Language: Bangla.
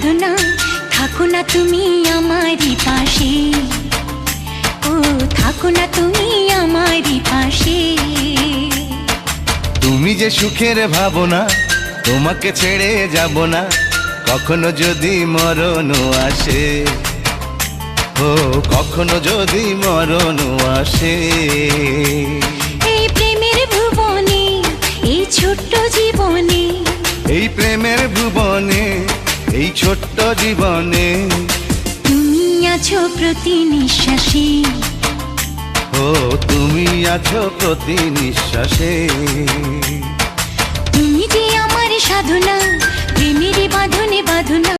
সাধনা, থাকো না তুমি আমারই পাশে, ও থাকো না তুমি আমারই পাশে। তুমি যে সুখের ভাবনা, তোমাকে ছেড়ে যাব না, কখনো যদি মরণ আসে, ও কখনো যদি মরণ আসে। এই প্রেমের ভুবনে, এই ছোট্ট জীবনে, এই প্রেমের ভুবনে, এই ছোট্ট জীবনে, তুমি আছো প্রতি নিঃশ্বাসে, ও তুমি আছো প্রতি নিঃশ্বাসে। তুমি যে আমার সাধনা, প্রেমের বাঁধনে বাঁধনা।